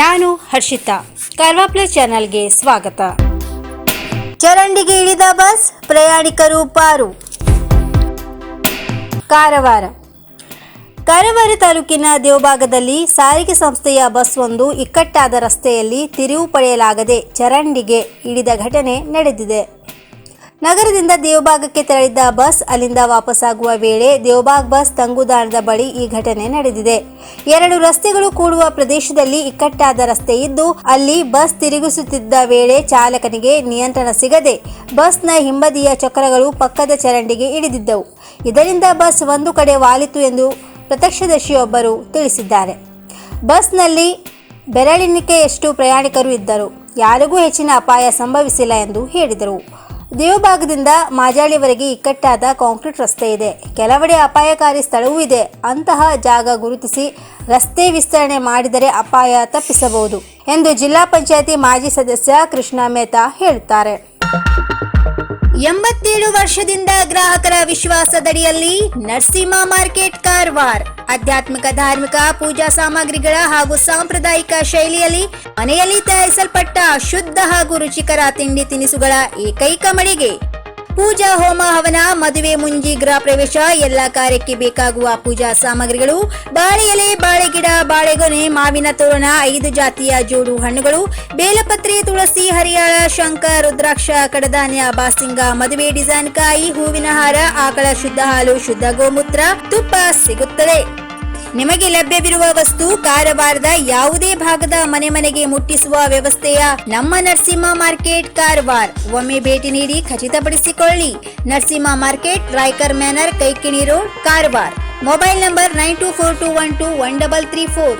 ನಾನು ಹರ್ಷಿತಾ, ಕಾರ್ವಾ ಪ್ಲಸ್ ಚಾನೆಲ್ಗೆ ಸ್ವಾಗತ. ಚರಂಡಿಗೆ ಇಳಿದ ಬಸ್, ಪ್ರಯಾಣಿಕರು ಪಾರು. ಕಾರವಾರ ತಾಲೂಕಿನ ದೇವಭಾಗದಲ್ಲಿ ಸಾರಿಗೆ ಸಂಸ್ಥೆಯ ಬಸ್ ಒಂದು ಇಕ್ಕಟ್ಟಾದ ರಸ್ತೆಯಲ್ಲಿ ತಿರುವು ಪಡೆಯಲಾಗದೆ ಚರಂಡಿಗೆ ಇಳಿದ ಘಟನೆ ನಡೆದಿದೆ. ನಗರದಿಂದ ದೇವಭಾಗಕ್ಕೆ ತೆರಳಿದ್ದ ಬಸ್ ಅಲ್ಲಿಂದ ವಾಪಸ್ಸಾಗುವ ವೇಳೆ ದೇವಭಾಗ್ ಬಸ್ ತಂಗುದಾಣದ ಬಳಿ ಈ ಘಟನೆ ನಡೆದಿದೆ. ಎರಡು ರಸ್ತೆಗಳು ಕೂಡುವ ಪ್ರದೇಶದಲ್ಲಿ ಇಕ್ಕಟ್ಟಾದ ರಸ್ತೆ ಇದ್ದು, ಅಲ್ಲಿ ಬಸ್ ತಿರುಗಿಸುತ್ತಿದ್ದ ವೇಳೆ ಚಾಲಕನಿಗೆ ನಿಯಂತ್ರಣ ಸಿಗದೆ ಬಸ್ನ ಹಿಂಬದಿಯ ಚಕ್ರಗಳು ಪಕ್ಕದ ಚರಂಡಿಗೆ ಇಳಿದಿದ್ದವು. ಇದರಿಂದ ಬಸ್ ಒಂದು ಕಡೆ ವಾಲಿತು ಎಂದು ಪ್ರತ್ಯಕ್ಷದರ್ಶಿಯೊಬ್ಬರು ತಿಳಿಸಿದ್ದಾರೆ. ಬಸ್ನಲ್ಲಿ ಬೆರಳೆಣಿಕೆಯಷ್ಟು ಪ್ರಯಾಣಿಕರು ಇದ್ದರು. ಯಾರಿಗೂ ಹೆಚ್ಚಿನ ಅಪಾಯ ಸಂಭವಿಸಿಲ್ಲ ಎಂದು ಹೇಳಿದರು. ದೇವಭಾಗದಿಂದ ಮಾಜಾಳಿವರೆಗೆ ಇಕ್ಕಟ್ಟಾದ ಕಾಂಕ್ರೀಟ್ ರಸ್ತೆ ಇದೆ. ಕೆಲವೆಡೆ ಅಪಾಯಕಾರಿ ಸ್ಥಳವೂ ಇದೆ. ಅಂತಹ ಜಾಗ ಗುರುತಿಸಿ ರಸ್ತೆ ವಿಸ್ತರಣೆ ಮಾಡಿದರೆ ಅಪಾಯ ತಪ್ಪಿಸಬಹುದು ಎಂದು ಜಿಲ್ಲಾ ಪಂಚಾಯಿತಿ ಮಾಜಿ ಸದಸ್ಯ ಕೃಷ್ಣ ಮೆಹ್ತಾ ಹೇಳುತ್ತಾರೆ. 87 ವರ್ಷದಿಂದ ಗ್ರಾಹಕರ ವಿಶ್ವಾಸದಡಿಯಲ್ಲಿ ನರಸಿಂಹ ಮಾರ್ಕೆಟ್ ಕಾರವಾರ ಆಧ್ಯಾತ್ಮಿಕ ಧಾರ್ಮಿಕ ಪೂಜಾ ಸಾಮಗ್ರಿಗಳ ಹಾಗೂ ಸಾಂಪ್ರದಾಯಿಕ ಶೈಲಿಯಲ್ಲಿ ಮನೆಯಲ್ಲಿ ತಯಾರಿಸಲ್ಪಟ್ಟ ಶುದ್ಧ ಹಾಗೂ ರುಚಿಕರ ತಿಂಡಿ ತಿನಿಸುಗಳ ಏಕೈಕ ಮಳಿಗೆ. ಪೂಜಾ ಹೋಮ ಹವನ, ಮದುವೆ, ಮುಂಜಿ, ಗೃಹ ಪ್ರವೇಶ ಎಲ್ಲ ಕಾರ್ಯಕ್ಕೆ ಬೇಕಾಗುವ ಪೂಜಾ ಸಾಮಗ್ರಿಗಳು, ಬಾಳೆ ಎಲೆ, ಬಾಳೆಗಿಡ, ಬಾಳೆಗೊನೆ, ಮಾವಿನ ತೋರಣ, 5 ಜಾತಿಯ ಜೋಡು ಹಣ್ಣುಗಳು, ಬೇಲಪತ್ರೆ, ತುಳಸಿ, ಹರಿಯಾಳ, ಶಂಖ, ರುದ್ರಾಕ್ಷ, ಕಡಧಾನ್ಯ, ಬಾಸಿಂಗ, ಮದುವೆ ಡಿಸೈನ್ ಕಾಯಿ, ಹೂವಿನ ಹಾರ, ಆಕಳ ಶುದ್ಧ ಹಾಲು, ಶುದ್ಧ ಗೋಮೂತ್ರ, ತುಪ್ಪ ಸಿಗುತ್ತದೆ. ನಿಮಗೆ ಲಭ್ಯವಿರುವ ವಸ್ತು ಕಾರವಾರದ ಯಾವುದೇ ಭಾಗದ ಮನೆಗೆ ಮುಟ್ಟಿಸುವ ವ್ಯವಸ್ಥೆಯ ನಮ್ಮ ನರಸಿಂಹ ಮಾರ್ಕೆಟ್ ಕಾರವಾರ. ಒಮ್ಮೆ ಭೇಟಿ ನೀಡಿ ಖಚಿತಪಡಿಸಿಕೊಳ್ಳಿ. Narasimha market, Raikar manner, Kaikini road, Karwar. Mobile number 9242121334.